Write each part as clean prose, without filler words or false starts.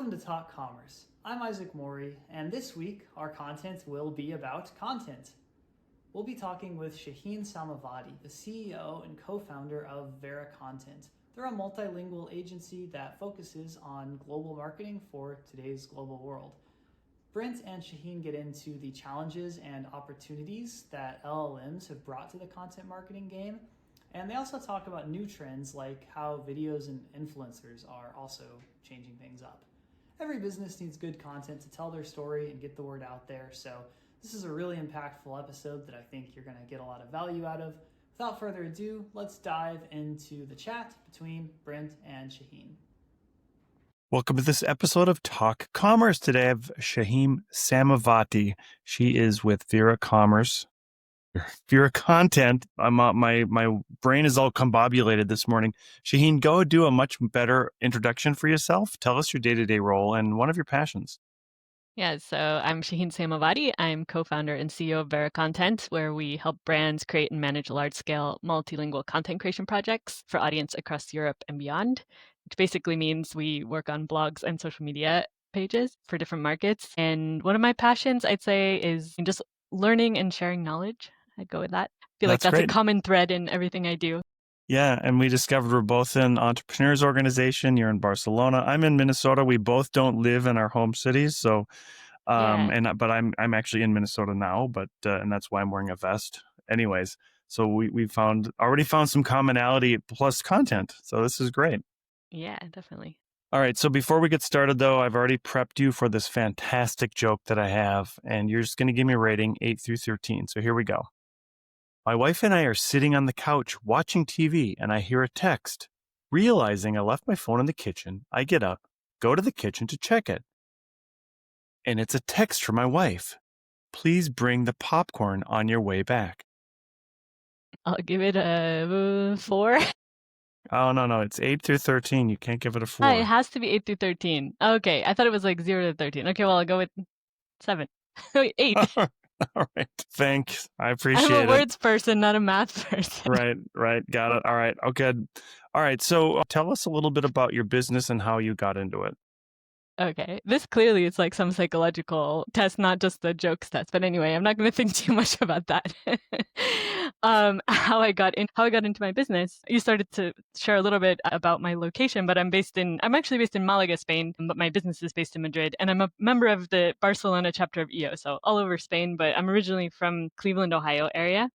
Welcome to Talk Commerce. I'm Isaac Mori, and this week our content will be about content. We'll be talking with Shaheen Samavati, the CEO and co-founder of Vera Content. They're a multilingual agency that focuses on global marketing for today's global world. Brent and Shaheen get into the challenges and opportunities that LLMs have brought to the content marketing game, and they also talk about new trends like how videos and influencers are also changing things up. Every business needs good content to tell their story and get the word out there, so this is a really impactful episode that I think you're going to get a lot of value out of. Without further ado, let's dive into the chat between Brent and Shaheen. Welcome to this episode of Talk Commerce. Today I have Shaheen Samavati. She is with Vera Content. My brain is all combobulated this morning. Shaheen, go do a much better introduction for yourself. Tell us your day-to-day role and one of your passions. Yeah, so I'm Shaheen Samavati. I'm co-founder and CEO of Vera Content, where we help brands create and manage large-scale multilingual content creation projects for audience across Europe and beyond, which basically means we work on blogs and social media pages for different markets. And one of my passions, I'd say, is just learning and sharing knowledge. I'd go with that. I feel like that's great. a common thread in everything I do. Yeah, and we discovered we're both in Entrepreneurs Organization. You're in Barcelona. I'm in Minnesota. We both don't live in our home cities, so but I'm actually in Minnesota now, but and that's why I'm wearing a vest. Anyways, so we already found some commonality plus content. So this is great. Yeah, definitely. All right, so before we get started though, I've already prepped you for this fantastic joke that I have, and you're just going to give me a rating 8 through 13. So here we go. My wife and I are sitting on the couch watching TV, and I hear a text. Realizing I left my phone in the kitchen, I get up, go to the kitchen to check it. And it's a text from my wife. Please bring the popcorn on your way back. I'll give it a 4. Oh, no. It's 8 through 13. You can't give it a 4. Oh, it has to be 8 through 13. Okay, I thought it was like 0 to 13. Okay, well, I'll go with 7. 8. All right. Thanks. I appreciate it. I'm a words person, not a math person. Right. Got it. All right. Okay. All right. So tell us a little bit about your business and how you got into it. Okay, this clearly is like some psychological test, not just the jokes test. But anyway, I'm not going to think too much about that. How I got into my business. You started to share a little bit about my location, but I'm actually based in Malaga, Spain, but my business is based in Madrid, and I'm a member of the Barcelona chapter of EO, so all over Spain. But I'm originally from Cleveland, Ohio area.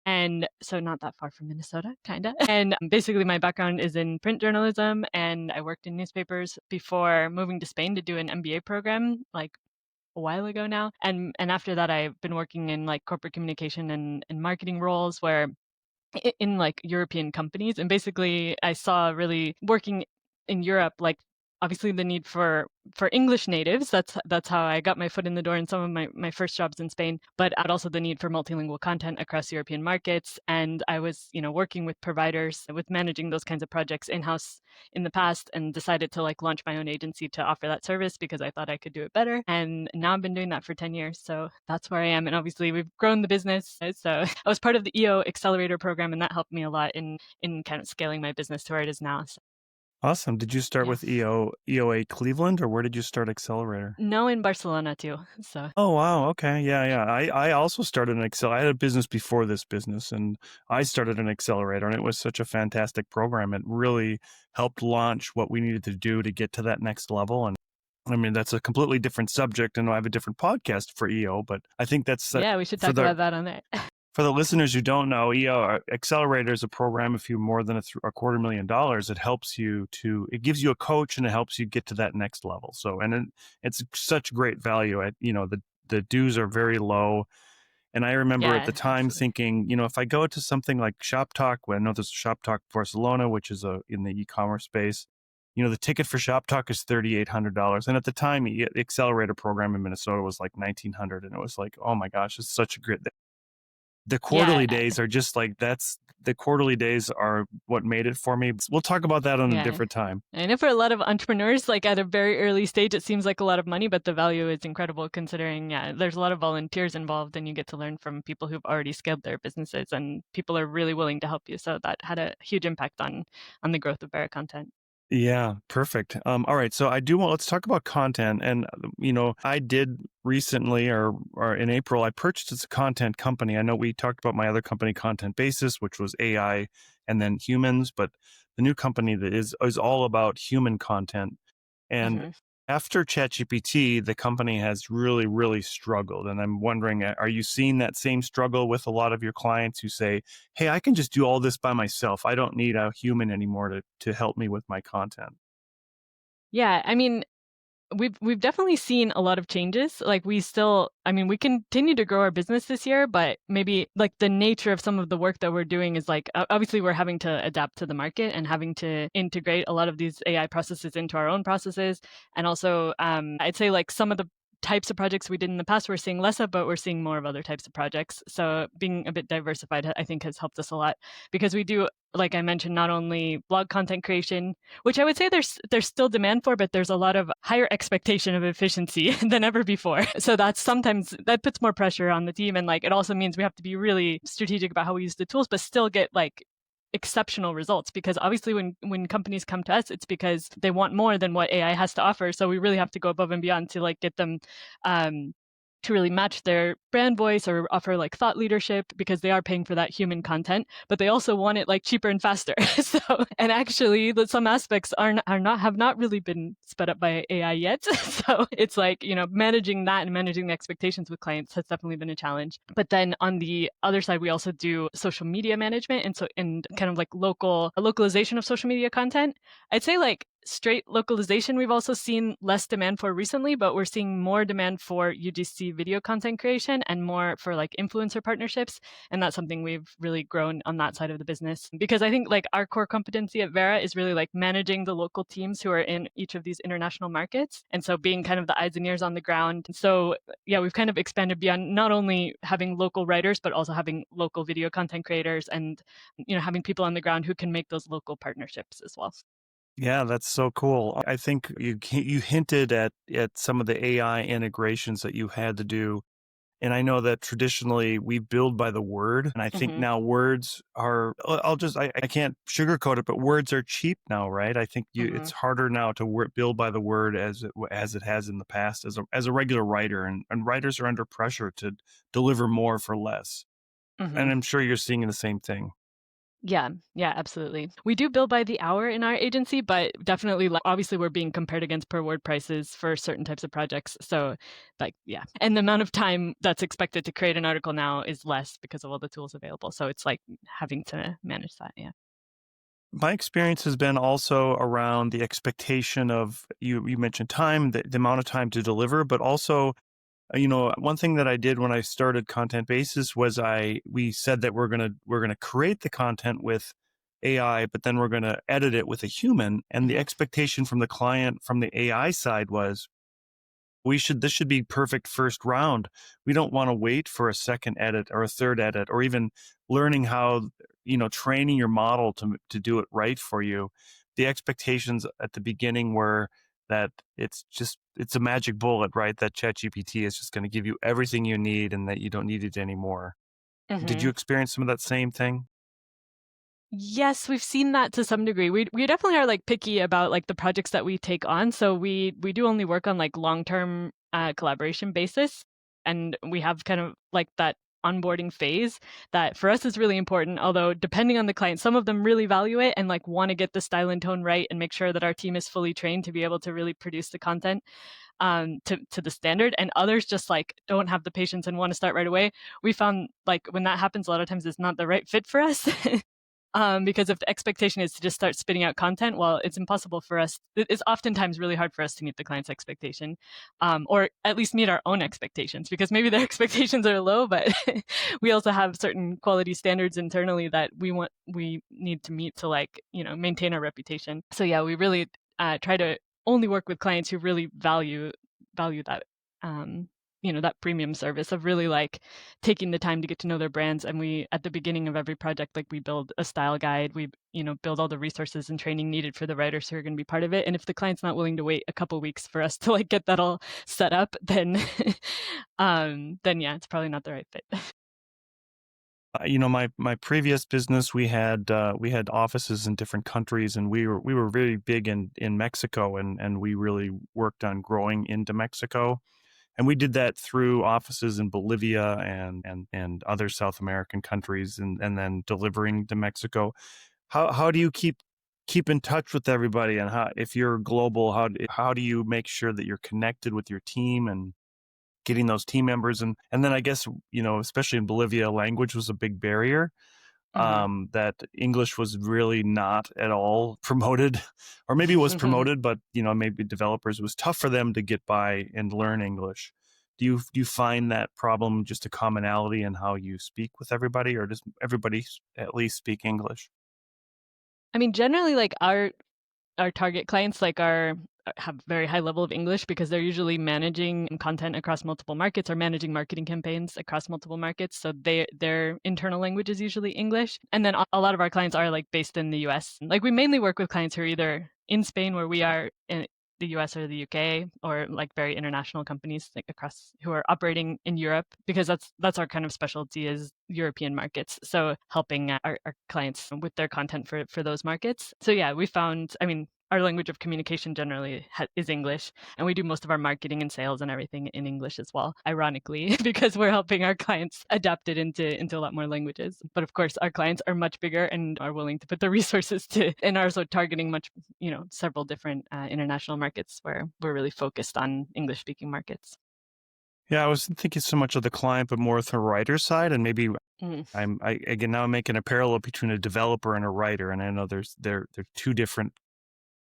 And so not that far from Minnesota, kind of. And basically my background is in print journalism, and I worked in newspapers before moving to Spain to do an MBA program like a while ago now. And after that, I've been working in like corporate communication and marketing roles where in like European companies. And basically I saw really working in Europe, like obviously the need for English natives. That's how I got my foot in the door in some of my first jobs in Spain, but also the need for multilingual content across European markets. And I was, working with providers with managing those kinds of projects in-house in the past, and decided to like launch my own agency to offer that service because I thought I could do it better. And now I've been doing that for 10 years. So that's where I am. And obviously we've grown the business. So I was part of the EO Accelerator program, and that helped me a lot in kind of scaling my business to where it is now. So. Awesome. Did you start with EOA Cleveland, or where did you start Accelerator? No, in Barcelona too. So. Oh, wow. Okay. Yeah. I also started an I had a business before this business, and I started an Accelerator, and it was such a fantastic program. It really helped launch what we needed to do to get to that next level. And I mean, that's a completely different subject, and I have a different podcast for EO, but I think that's... yeah, we should talk about that on there. For the listeners who don't know, EO Accelerator is a program. If you're more than a $250,000, it helps you it gives you a coach, and it helps you get to that next level. So, and it's such great value. The dues are very low. And I remember at the time thinking, if I go to something like Shop Talk, I know there's Shop Talk Barcelona, which is in the e-commerce space. The ticket for Shop Talk is $3,800. And at the time, the Accelerator program in Minnesota was like $1,900. And it was like, oh my gosh, it's such a great... The quarterly days are just like, the quarterly days are what made it for me. We'll talk about that on a different time. I know for a lot of entrepreneurs, like at a very early stage, it seems like a lot of money, but the value is incredible considering, there's a lot of volunteers involved, and you get to learn from people who've already scaled their businesses, and people are really willing to help you. So that had a huge impact on the growth of Vera Content. Yeah, perfect. All right. So let's talk about content. And, I did recently or in April, I purchased a content company. I know we talked about my other company, Content Basis, which was AI and then humans, but the new company that is all about human content. And hmm after ChatGPT, the company has really, really struggled. And I'm wondering, are you seeing that same struggle with a lot of your clients who say, hey, I can just do all this by myself. I don't need a human anymore to help me with my content? Yeah, I mean, we've definitely seen a lot of changes. Like we still, I mean, we continue to grow our business this year, but maybe like the nature of some of the work that we're doing is like obviously we're having to adapt to the market and having to integrate a lot of these AI processes into our own processes. And also, I'd say like some of the types of projects we did in the past we're seeing less of, but we're seeing more of other types of projects. So being a bit diversified, I think, has helped us a lot because we do, like I mentioned, not only blog content creation, which I would say there's still demand for, but there's a lot of higher expectation of efficiency than ever before. So that's sometimes that puts more pressure on the team, and like it also means we have to be really strategic about how we use the tools, but still get like exceptional results, because obviously when companies come to us, it's because they want more than what AI has to offer. So we really have to go above and beyond to like get them to really match their brand voice or offer like thought leadership, because they are paying for that human content, but they also want it like cheaper and faster. So, and actually some aspects have not really been sped up by AI yet. So it's like, managing that and managing the expectations with clients has definitely been a challenge. But then on the other side, we also do social media management, and kind of like localization of social media content. I'd say like straight localization we've also seen less demand for recently, but we're seeing more demand for UGC video content creation and more for like influencer partnerships. And that's something we've really grown on that side of the business, because I think like our core competency at Vera is really like managing the local teams who are in each of these international markets. And so being kind of the eyes and ears on the ground. So yeah, we've kind of expanded beyond not only having local writers, but also having local video content creators and, having people on the ground who can make those local partnerships as well. Yeah, that's so cool. I think you hinted at some of the AI integrations that you had to do. And I know that traditionally we build by the word. And I think hmm now words are, I can't sugarcoat it, but words are cheap now, right? I think hmm it's harder now to build by the word as it has in the past as a regular writer. And writers are under pressure to deliver more for less. hmm And I'm sure you're seeing the same thing. Yeah, yeah, absolutely. We do bill by the hour in our agency, but definitely, like, obviously, we're being compared against per word prices for certain types of projects. So, like, yeah. And the amount of time that's expected to create an article now is less because of all the tools available. So it's like having to manage that. Yeah. My experience has been also around the expectation of you mentioned time, the amount of time to deliver, but also, one thing that I did when I started Content Basis was we said that we're gonna create the content with AI, but then we're gonna edit it with a human. And the hmm expectation from the client from the AI side was this should be perfect first round. We don't want to wait for a second edit or a third edit, or even learning how, training your model to do it right for you. The expectations at the beginning were that it's a magic bullet, right? That ChatGPT is just going to give you everything you need and that you don't need it anymore. Did you hmm experience some of that same thing? Yes, we've seen that to some degree. We definitely are like picky about like the projects that we take on. So we do only work on like long-term collaboration basis, and we have kind of like that onboarding phase that for us is really important. Although depending on the client, some of them really value it and like want to get the style and tone right and make sure that our team is fully trained to be able to really produce the content to the standard, and others just like don't have the patience and want to start right away. We found like when that happens, a lot of times it's not the right fit for us. Because if the expectation is to just start spitting out content, well, it's impossible for us. It's oftentimes really hard for us to meet the client's expectation, or at least meet our own expectations, because maybe their expectations are low, but we also have certain quality standards internally that we need to meet to like, maintain our reputation. So yeah, we really try to only work with clients who really value that um, that premium service of really like taking the time to get to know their brands. And we, at the beginning of every project, like we build a style guide, we build all the resources and training needed for the writers who are going to be part of it. And if the client's not willing to wait a couple weeks for us to like get that all set up, then then yeah, it's probably not the right fit. My previous business, we had offices in different countries, and we were very big in Mexico, and we really worked on growing into Mexico. And we did that through offices in Bolivia and other South American countries, and then delivering to Mexico. How do you keep in touch with everybody, and how, if you're global, how do you make sure that you're connected with your team and getting those team members? And then I guess, especially in Bolivia, language was a big barrier. Hmm. That English was really not at all promoted, or maybe it was promoted, but maybe developers, it was tough for them to get by and learn English. Do you find that problem just a commonality in how you speak with everybody, or does everybody at least speak English? I mean, generally, like our target clients have very high level of English because they're usually managing content across multiple markets or managing marketing campaigns across multiple markets. So their internal language is usually English. And then a lot of our clients are like based in the US. Like we mainly work with clients who are either in Spain, where we are, in the US or the UK, or like very international companies like across who are operating in Europe, because that's our kind of specialty, is European markets. So helping our clients with their content for those markets. So yeah, we found, I mean, our language of communication generally is English, and we do most of our marketing and sales and everything in English as well, ironically, because we're helping our clients adapt it into a lot more languages. But of course, our clients are much bigger and are willing to put the resources to, and are also targeting several different international markets where we're really focused on English speaking markets. Yeah, I wasn't thinking so much of the client, but more with the writer side, and maybe Mm. again, now I'm making a parallel between a developer and a writer, and I know they're two different.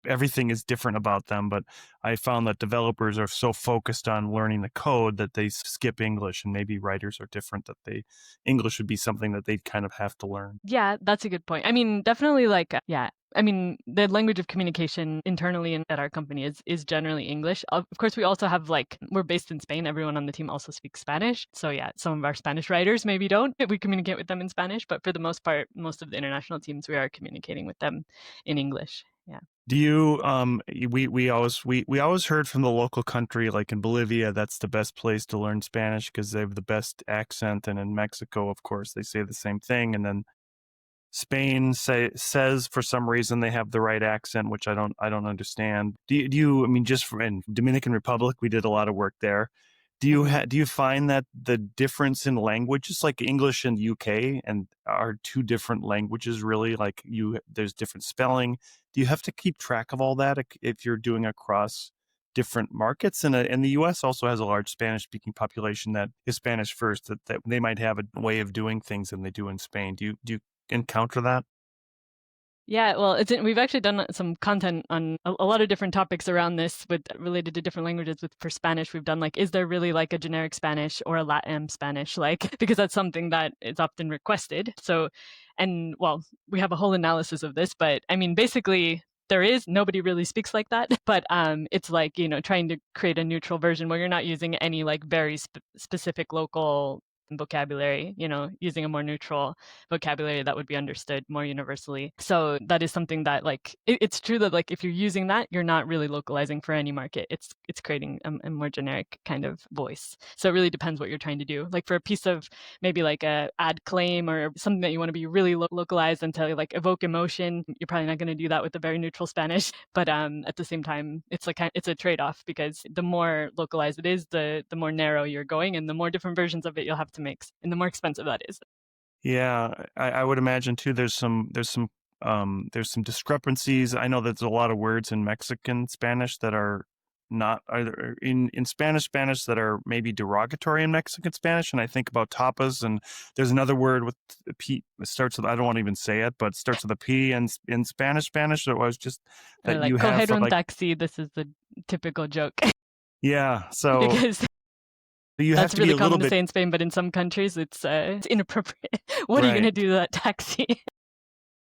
Everything is different about them, but I found that developers are so focused on learning the code that they skip English, and maybe writers are different, that English would be something that they'd kind of have to learn. Yeah, that's a good point. I mean, definitely like, yeah. I mean, the language of communication internally at our company is generally English. Of course, we also have we're based in Spain. Everyone on the team also speaks Spanish. So yeah, some of our Spanish writers maybe don't. We communicate with them in Spanish, but for the most part, most of the international teams, we are communicating with them in English. Yeah. Do you we always heard from the local country, like in Bolivia, that's the best place to learn Spanish because they have the best accent, and in Mexico, of course, they say the same thing, and then Spain says for some reason they have the right accent, which I don't understand. Do you, I mean, just in Dominican Republic, we did a lot of work there. Hmm. Do you find that the difference in language, just like English and UK, and are two different languages really? Like there's different spelling. Do you have to keep track of all that if you're doing across different markets? And the US also has a large Spanish speaking population that is Spanish first, that they might have a way of doing things than they do in Spain. Do you encounter that? Yeah, well, we've actually done some content on a lot of different topics around this, with related to different languages. For Spanish, we've done like, is there really like a generic Spanish or a Latin Spanish? Like, because that's something that is often requested. So, and well, we have a whole analysis of this, but I mean, basically, nobody really speaks like that. But it's like, trying to create a neutral version where you're not using any like very specific local vocabulary, using a more neutral vocabulary that would be understood more universally. So that is something that, like, it's true that like if you're using that, you're not really localizing for any market. It's creating a more generic kind of voice. So it really depends what you're trying to do. Like for a piece of maybe like a ad claim or something that you want to be really localized and to like evoke emotion, you're probably not going to do that with a very neutral Spanish. But at the same time, it's a trade-off, because the more localized it is, the more narrow you're going, and the more different versions of it you'll have to make, and the more expensive that is. Yeah, I would imagine too. There's some discrepancies. I know there's a lot of words in Mexican Spanish that are not either in Spanish that are maybe derogatory in Mexican Spanish. And I think about tapas, and there's another word with a P. It starts with, I don't want to even say it, but it starts with a P in Spanish. That was just that Like, you have coger for un like, taxi, this is the typical joke. yeah. So Because you have that's to be really a little common to bit say in Spain, but in some countries it's inappropriate. What are you going right, to do to that taxi?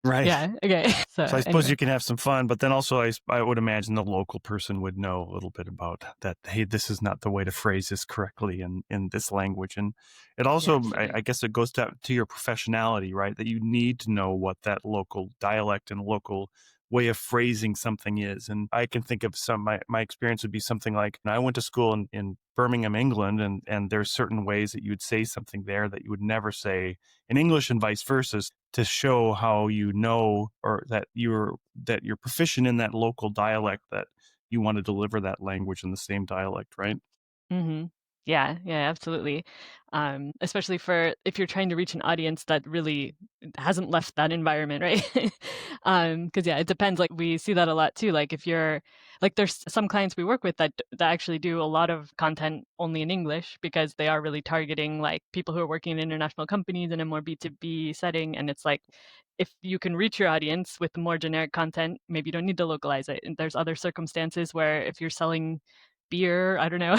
right. Yeah, okay. So So I suppose anyway. you can have some fun, but then also I would imagine the local person would know a little bit about that. Hey, this is not the way to phrase this correctly in this language. And it Yeah, also, I absolutely. guess it goes to your professionality, right? That you need to know what that local dialect and local way of phrasing something is. And I can think of my experience would be something like, I went to school in Birmingham, England, and there's certain ways that you would say something there that you would never say in English, and vice versa, to show how or that you're proficient in that local dialect, that you want to deliver that language in the same dialect, right? Mm-hmm. Yeah, absolutely. Especially for if you're trying to reach an audience that really hasn't left that environment, right? Because it depends. Like we see that a lot too. Like if you're like, there's some clients we work with that actually do a lot of content only in English because they are really targeting like people who are working in international companies in a more B2B setting. And it's like, if you can reach your audience with more generic content, maybe you don't need to localize it. And there's other circumstances where if you're selling beer, I don't know,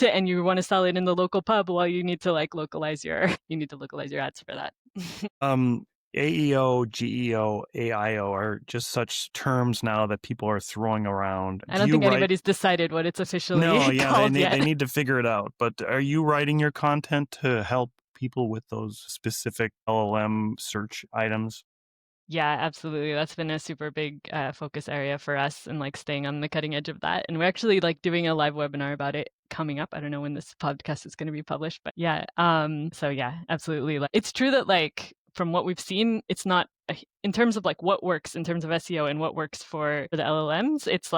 and you want to sell it in the local pub, well, you need to localize your ads for that. AEO, GEO, AIO are just such terms now that people are throwing around. I don't think anybody's decided what it's officially called yet. They need to figure it out. But are you writing your content to help people with those specific LLM search items? Yeah, absolutely. That's been a super big focus area for us, and staying on the cutting edge of that. And we're actually doing a live webinar about it coming up. I don't know when this podcast is going to be published, but yeah. So yeah, absolutely. It's true that from what we've seen, it's not in terms of what works in terms of SEO and what works for the LLMs. It's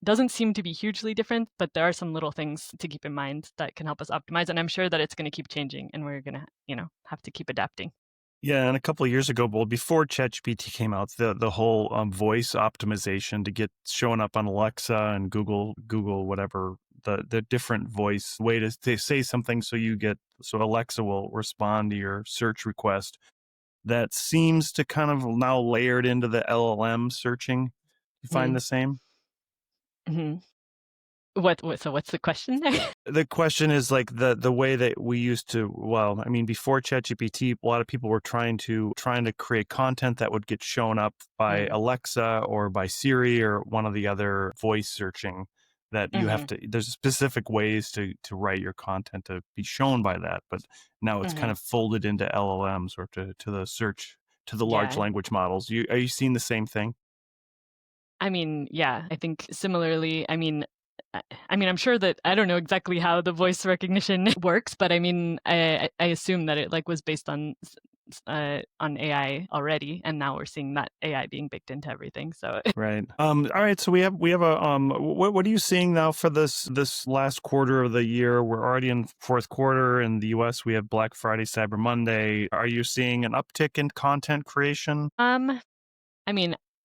doesn't seem to be hugely different, but there are some little things to keep in mind that can help us optimize. And I'm sure that it's going to keep changing, and we're going to have to keep adapting. Yeah, and a couple of years ago, well, before ChatGPT came out, the whole voice optimization to get showing up on Alexa and Google, whatever, the different voice way to say something so Alexa will respond to your search request. That seems to kind of now layered into the LLM searching. You find the same? Mm-hmm. So what's the question there? The question is the way that we used to, before ChatGPT, a lot of people were trying to create content that would get shown up by Alexa or by Siri or one of the other voice searching, that you have to, there's specific ways to write your content to be shown by that. But now it's kind of folded into LLMs or to the search, to the large language models. Are you seeing the same thing? Yeah, I think similarly. I'm sure that I don't know exactly how the voice recognition works, but I assume that it was based on AI already, and now we're seeing that AI being baked into everything. So right. All right. So we have a what are you seeing now for this last quarter of the year? We're already in fourth quarter in the US. We have Black Friday, Cyber Monday. Are you seeing an uptick in content creation?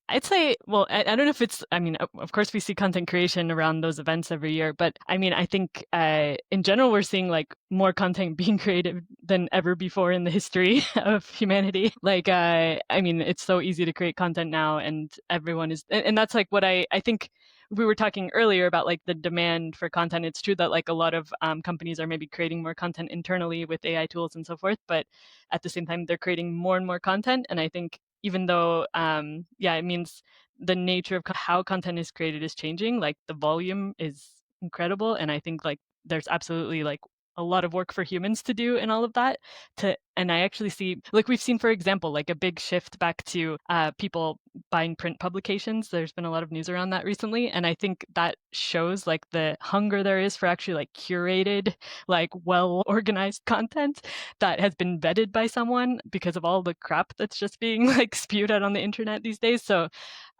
I'd say, well, I don't know if it's, of course we see content creation around those events every year, but I think in general, we're seeing more content being created than ever before in the history of humanity. It's so easy to create content now, and everyone is, and that's what I think we were talking earlier about the demand for content. It's true that a lot of companies are maybe creating more content internally with AI tools and so forth, but at the same time, they're creating more and more content. And I think even though, it means the nature of how content is created is changing, the volume is incredible. And I think there's absolutely a lot of work for humans to do in all of that. And I actually see, we've seen, for example, a big shift back to people buying print publications. There's been a lot of news around that recently. And I think that shows the hunger there is for actually curated, well-organized content that has been vetted by someone, because of all the crap that's just being spewed out on the internet these days. So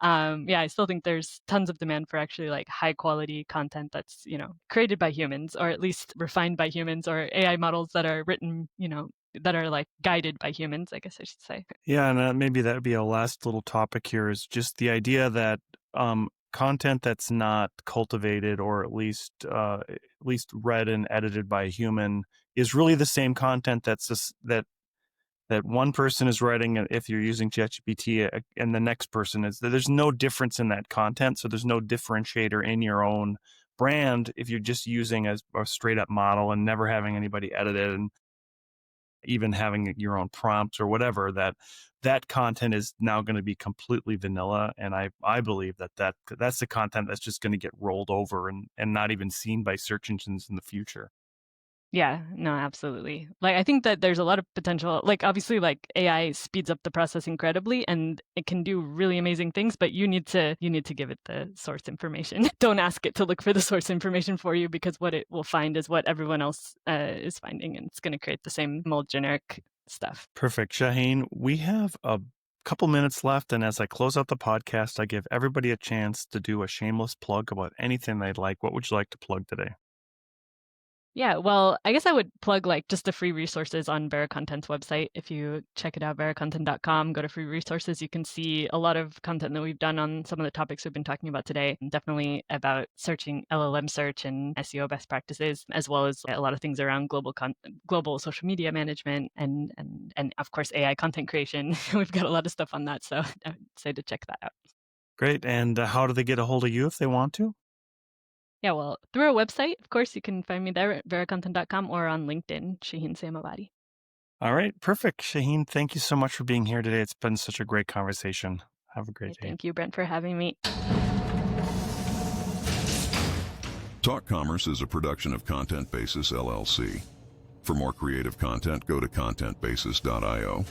I still think there's tons of demand for actually high quality content that's, created by humans, or at least refined by humans, or AI models that are written, that are guided by humans, I guess I should say. Yeah, and maybe that would be a last little topic here, is just the idea that content that's not cultivated, or at least read and edited by a human, is really the same content that one person is writing if you're using ChatGPT, and the next person is. There's no difference in that content, so there's no differentiator in your own brand if you're just using a straight up model and never having anybody edit it, and even having your own prompts or whatever. That content is now going to be completely vanilla, and I believe that's the content that's just going to get rolled over and not even seen by search engines in the future. Yeah, no, absolutely. Like, I think that there's a lot of potential. Like, obviously, like AI speeds up the process incredibly, and it can do really amazing things. But you need to give it the source information. Don't ask it to look for the source information for you, because what it will find is what everyone else is finding, and it's going to create the same old generic stuff. Perfect. Shaheen, we have a couple minutes left, and as I close out the podcast, I give everybody a chance to do a shameless plug about anything they'd like. What would you like to plug today? Yeah, well, I guess I would plug like just the free resources on Vera Content's website. If you check it out, veracontent.com, go to free resources, you can see a lot of content that we've done on some of the topics we've been talking about today, and definitely about searching, LLM search and SEO best practices, as well as a lot of things around global social media management and of course AI content creation. We've got a lot of stuff on that, so I'd say to check that out. Great. And how do they get a hold of you if they want to? Yeah, well, through our website, of course, you can find me there at veracontent.com or on LinkedIn, Shaheen Samavati. All right, perfect. Shaheen, thank you so much for being here today. It's been such a great conversation. Have a great day. Thank you, Brent, for having me. Talk Commerce is a production of Content Basis, LLC. For more creative content, go to contentbasis.io.